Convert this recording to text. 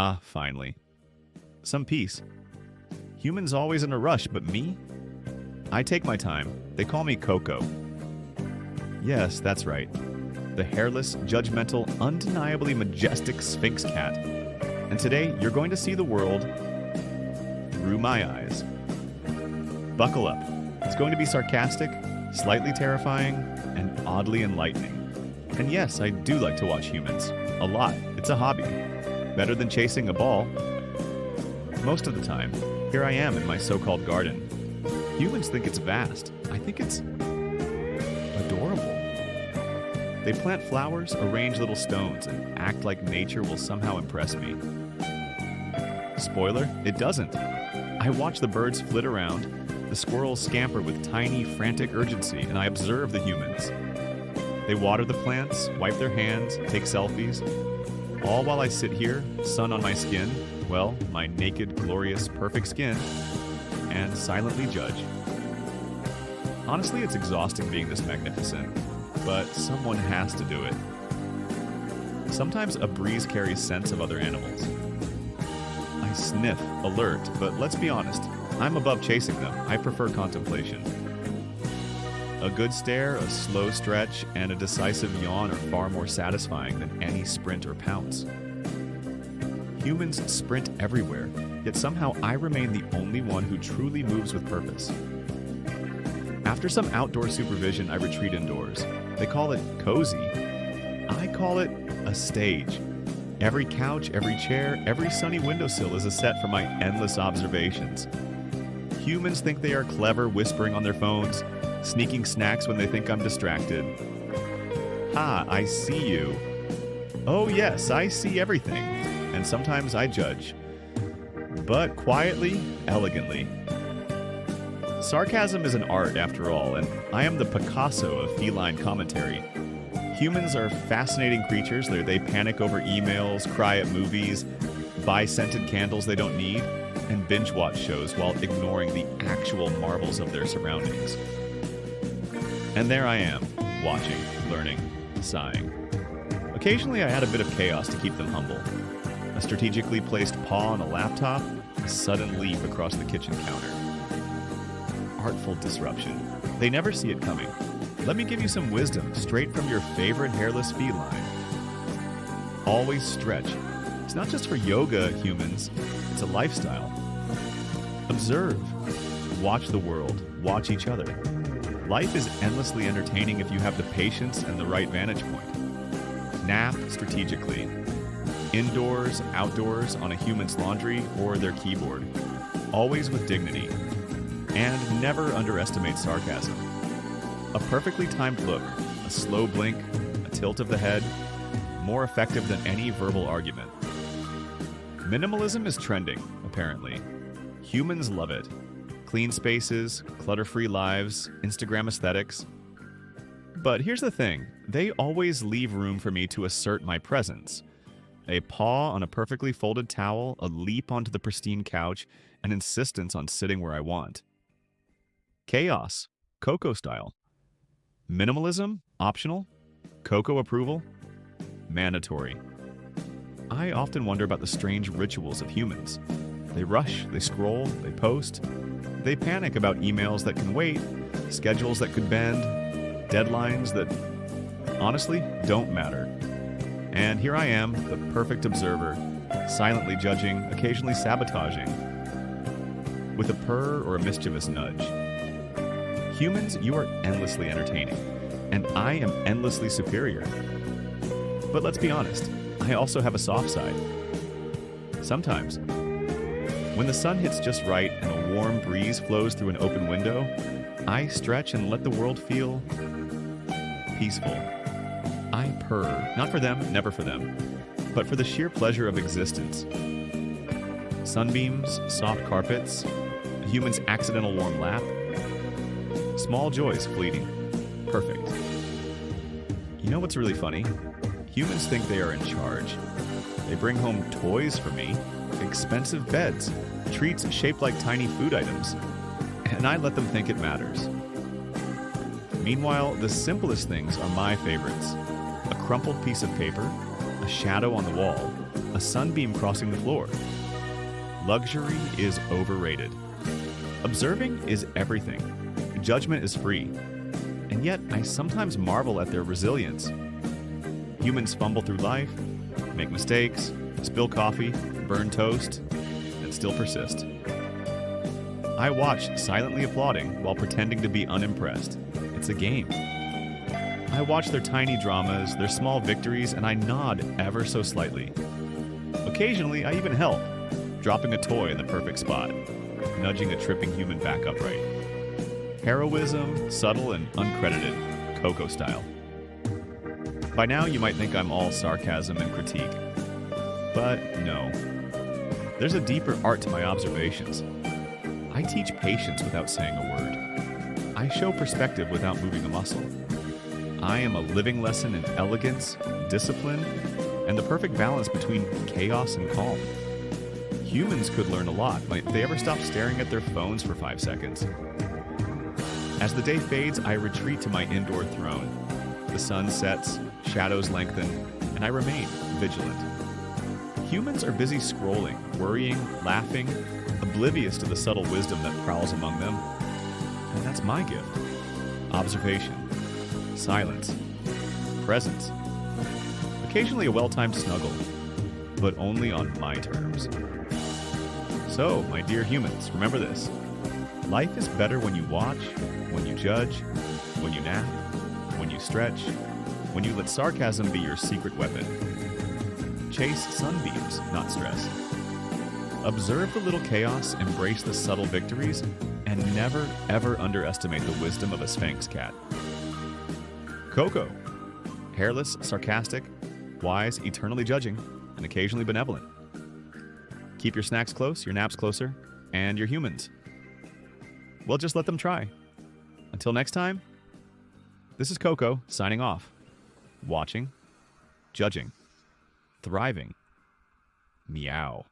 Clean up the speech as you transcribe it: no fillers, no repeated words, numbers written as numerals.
Ah, finally. Some peace. Humans always in a rush, but me? I take my time. They call me Coco. Yes, that's right. The hairless, judgmental, undeniably majestic Sphynx cat. And today, you're going to see the world through my eyes. Buckle up. It's going to be sarcastic, slightly terrifying, and oddly enlightening. And yes, I do like to watch humans. A lot. It's a hobby. Better than chasing a ball. Most of the time, here I am in my so-called garden. Humans think it's vast. I think it's adorable. They plant flowers, arrange little stones, and act like nature will somehow impress me. Spoiler, it doesn't. I watch the birds flit around, the squirrels scamper with tiny, frantic urgency, and I observe the humans. They water the plants, wipe their hands, take selfies, all while I sit here, sun on my skin, well, my naked, glorious, perfect skin, and silently judge. Honestly, it's exhausting being this magnificent, but someone has to do it. Sometimes a breeze carries scents of other animals. I sniff, alert, but let's be honest, I'm above chasing them. I prefer contemplation. A good stare, a slow stretch, and a decisive yawn are far more satisfying than any sprint or pounce. Humans sprint everywhere, yet somehow I remain the only one who truly moves with purpose. After some outdoor supervision, I retreat indoors. They call it cozy. I call it a stage. Every couch, every chair, every sunny windowsill is a set for my endless observations. Humans think they are clever, whispering on their phones, sneaking snacks when they think I'm distracted. Ha, I see you. Oh yes, I see everything. And sometimes I judge. But quietly, elegantly. Sarcasm is an art, after all, and I am the Picasso of feline commentary. Humans are fascinating creatures. They panic over emails, cry at movies, buy scented candles they don't need, and binge-watch shows while ignoring the actual marvels of their surroundings. And there I am, watching, learning, sighing. Occasionally I add a bit of chaos to keep them humble. A strategically placed paw on a laptop, a sudden leap across the kitchen counter. Artful disruption. They never see it coming. Let me give you some wisdom straight from your favorite hairless feline. Always stretch. It's not just for yoga, humans. It's a lifestyle. Observe. Watch the world. Watch each other. Life is endlessly entertaining if you have the patience and the right vantage point. Nap strategically. Indoors, outdoors, on a human's laundry or their keyboard. Always with dignity. And never underestimate sarcasm. A perfectly timed look, a slow blink, a tilt of the head, more effective than any verbal argument. Minimalism is trending, apparently. Humans love it. Clean spaces, clutter-free lives, Instagram aesthetics. But here's the thing, they always leave room for me to assert my presence. A paw on a perfectly folded towel, a leap onto the pristine couch, an insistence on sitting where I want. Chaos, Coco style. Minimalism, optional. Coco approval, mandatory. I often wonder about the strange rituals of humans. They rush, they scroll, they post. They panic about emails that can wait, schedules that could bend, deadlines that, honestly, don't matter. And here I am, the perfect observer, silently judging, occasionally sabotaging, with a purr or a mischievous nudge. Humans, you are endlessly entertaining, and I am endlessly superior. But let's be honest, I also have a soft side. Sometimes, when the sun hits just right and a warm breeze flows through an open window, I stretch and let the world feel peaceful. I purr, not for them, never for them, but for the sheer pleasure of existence. Sunbeams, soft carpets, a human's accidental warm lap, small joys fleeting. Perfect. You know what's really funny? Humans think they are in charge. They bring home toys for me, expensive beds, treats shaped like tiny food items, and I let them think it matters. Meanwhile, the simplest things are my favorites. A crumpled piece of paper, a shadow on the wall, a sunbeam crossing the floor. Luxury is overrated. Observing is everything. Judgment is free. And yet, I sometimes marvel at their resilience. Humans fumble through life, make mistakes, spill coffee, burn toast, and still persist. I watch silently applauding while pretending to be unimpressed. It's a game. I watch their tiny dramas, their small victories, and I nod ever so slightly. Occasionally, I even help, dropping a toy in the perfect spot, nudging a tripping human back upright. Heroism, subtle and uncredited, Coco style. By now, you might think I'm all sarcasm and critique. But no. There's a deeper art to my observations. I teach patience without saying a word. I show perspective without moving a muscle. I am a living lesson in elegance, discipline, and the perfect balance between chaos and calm. Humans could learn a lot. Might they ever stop staring at their phones for 5 seconds? As the day fades, I retreat to my indoor throne. The sun sets, shadows lengthen, and I remain vigilant. Humans are busy scrolling, worrying, laughing, oblivious to the subtle wisdom that prowls among them. And that's my gift. Observation, silence, presence. Occasionally a well-timed snuggle, but only on my terms. So, my dear humans, remember this. Life is better when you watch, when you judge, when you nap, when you stretch, when you let sarcasm be your secret weapon. Chase sunbeams, not stress. Observe the little chaos, embrace the subtle victories, and never, ever underestimate the wisdom of a Sphynx cat. Coco. Hairless, sarcastic, wise, eternally judging, and occasionally benevolent. Keep your snacks close, your naps closer, and your humans. Well, just let them try. Until next time, this is Coco signing off. Watching, judging, thriving. Meow.